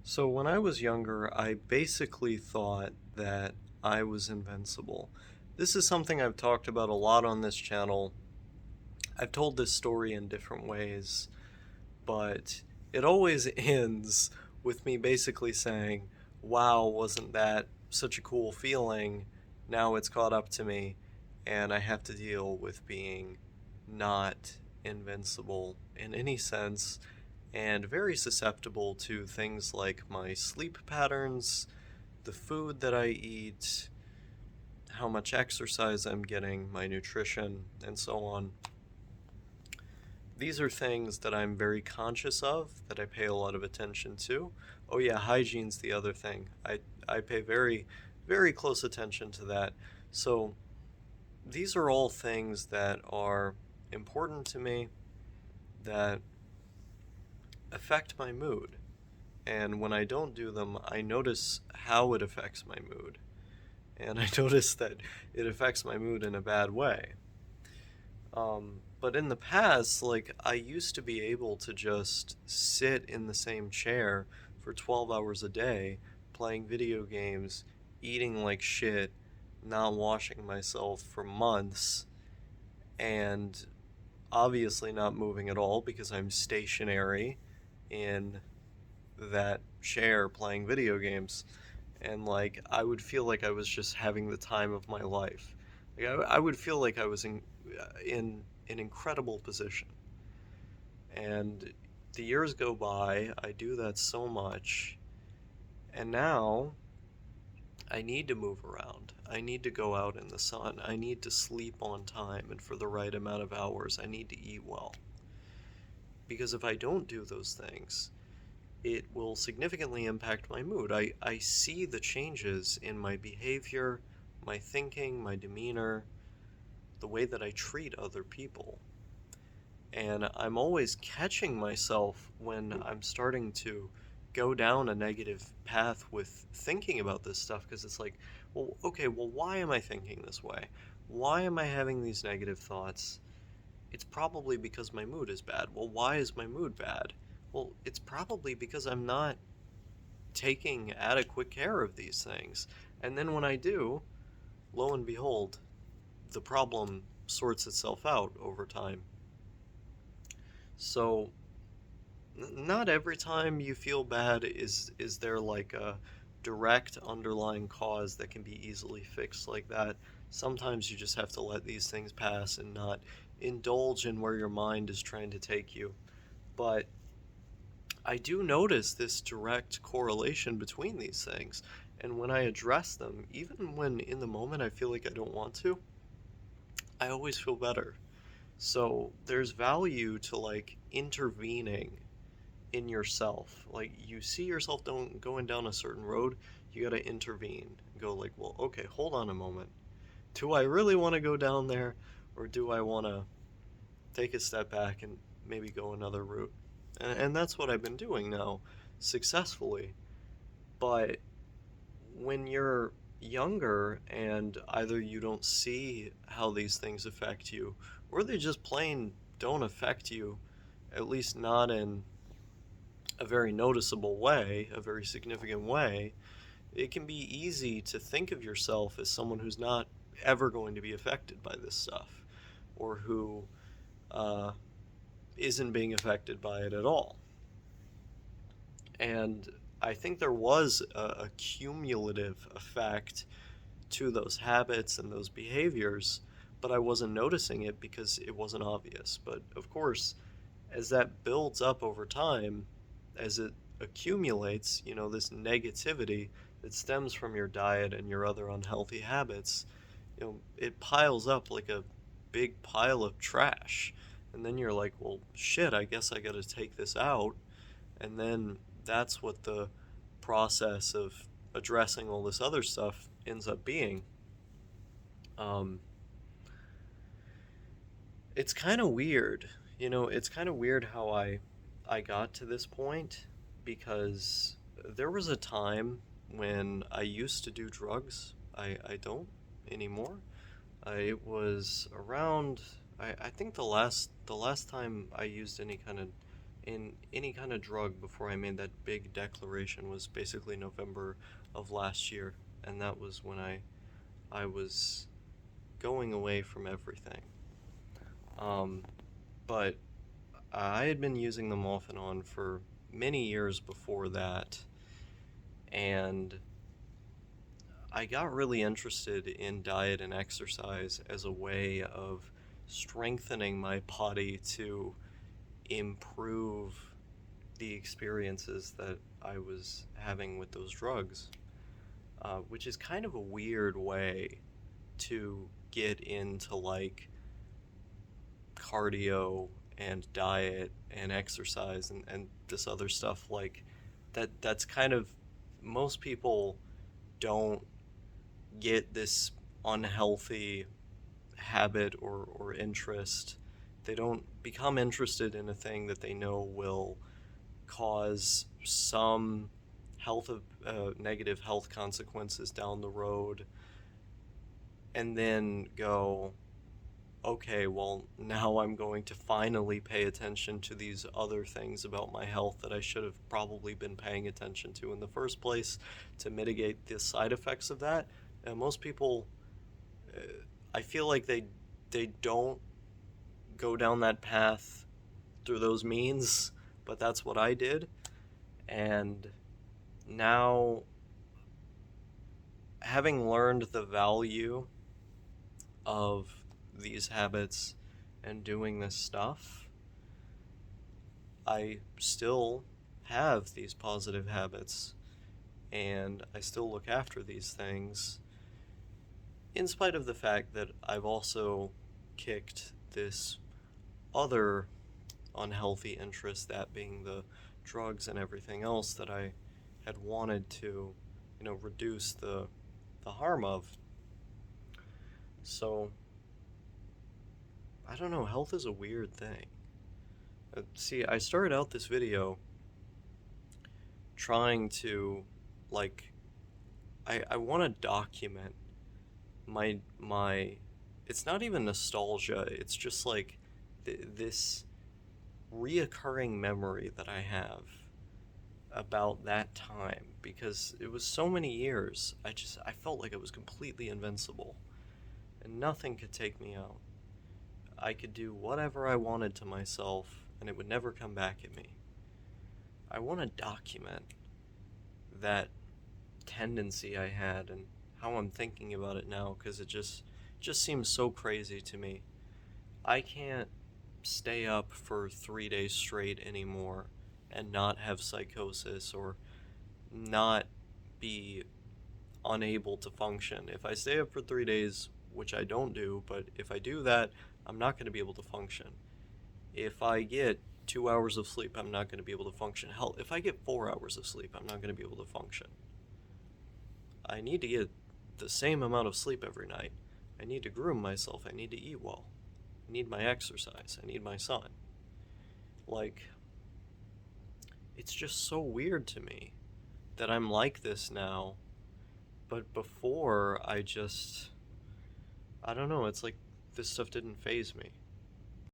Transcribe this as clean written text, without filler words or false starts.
So when I was younger, I basically thought that I was invincible. This is something I've talked about a lot on this channel. I've told this story in different ways, but it always ends with me basically saying, wow, wasn't that such a cool feeling? Now it's caught up to me, and I have to deal with being not invincible in any sense and very susceptible to things like my sleep patterns, the food that I eat, how much exercise I'm getting, my nutrition, and so on. These are things that I'm very conscious of, that I pay a lot of attention to. Oh yeah, hygiene's the other thing. I pay very, very close attention to that. So these are all things that are important to me, that affect my mood. And when I don't do them, I notice how it affects my mood. And I notice that it affects my mood in a bad way. But in the past, like, I used to be able to just sit in the same chair for 12 hours a day, playing video games, eating like shit, not washing myself for months, and obviously not moving at all because I'm stationary in that chair playing video games. And like, I would feel like I was just having the time of my life. Like, I would feel like I was in an incredible position. And the years go by, I do that so much, and now I need to move around. I need to go out in the sun. I need to sleep on time and for the right amount of hours. I need to eat well. Because if I don't do those things, it will significantly impact my mood. I see the changes in my behavior, my thinking, my demeanor, the way that I treat other people. And I'm always catching myself when I'm starting to go down a negative path with thinking about this stuff because it's like, well, okay, well, why am I thinking this way? Why am I having these negative thoughts? It's probably because my mood is bad. Well, why is my mood bad? Well, it's probably because I'm not taking adequate care of these things. And then when I do, lo and behold, the problem sorts itself out over time. So, not every time you feel bad is there like a direct underlying cause that can be easily fixed like that. Sometimes you just have to let these things pass and not indulge in where your mind is trying to take you. But I do notice this direct correlation between these things. And when I address them, even when in the moment I feel like I don't want to, I always feel better. So there's value to like intervening in yourself. Like you see yourself don't going down a certain road, you got to intervene. Go like, well, okay, hold on a moment. Do I really want to go down there, or do I want to take a step back and maybe go another route? And that's what I've been doing now, successfully. But when you're younger and either you don't see how these things affect you, or they just plain don't affect you, at least not in a very noticeable way, a very significant way, it can be easy to think of yourself as someone who's not ever going to be affected by this stuff, or who uh, isn't being affected by it at all. And I think there was a cumulative effect to those habits and those behaviors, but I wasn't noticing it because it wasn't obvious. But of course, as that builds up over time, as it accumulates, this negativity that stems from your diet and your other unhealthy habits, it piles up like a big pile of trash. And then you're like, well, shit, I guess I got to take this out. And then that's what the process of addressing all this other stuff ends up being. Um, it's kind of weird, it's kind of weird how I got to this point because there was a time when I used to do drugs. I don't anymore. It was around I think the last time I used any kind of in any kind of drug before I made that big declaration was basically November of last year, and that was when I was going away from everything. Um, but I had been using them off and on for many years before that, and I got really interested in diet and exercise as a way of strengthening my body to improve the experiences that I was having with those drugs, which is kind of a weird way to get into like cardio and diet and exercise and this other stuff like that's kind of most people don't get this unhealthy habit or interest. They don't become interested in a thing that they know will cause some negative health consequences down the road, and then go, okay, well, now I'm going to finally pay attention to these other things about my health that I should have probably been paying attention to in the first place to mitigate the side effects of that. And most people, uh, I feel like they don't go down that path through those means, but that's what I did. And now, having learned the value of these habits and doing this stuff, I still have these positive habits and I still look after these things, in spite of the fact that I've also kicked this other unhealthy interest, that being the drugs and everything else that I had wanted to, reduce the harm of. So, I don't know, health is a weird thing. See, I started out this video trying to, like, I want to document my it's not even nostalgia, it's just like this reoccurring memory that I have about that time, because it was so many years. I felt like I was completely invincible and nothing could take me out. I could do whatever I wanted to myself and it would never come back at me. I want to document that tendency I had and how I'm thinking about it now, because it just seems so crazy to me. I can't stay up for 3 days straight anymore and not have psychosis or not be unable to function. If I stay up for 3 days, which I don't do, but if I do that, I'm not going to be able to function. If I get 2 hours of sleep, I'm not going to be able to function. Hell, if I get 4 hours of sleep, I'm not going to be able to function. I need to get the same amount of sleep every night. I need to groom myself. I need to eat well. I need my exercise. I need my sun. Like, it's just so weird to me that I'm like this now. But before, I don't know, it's like this stuff didn't faze me.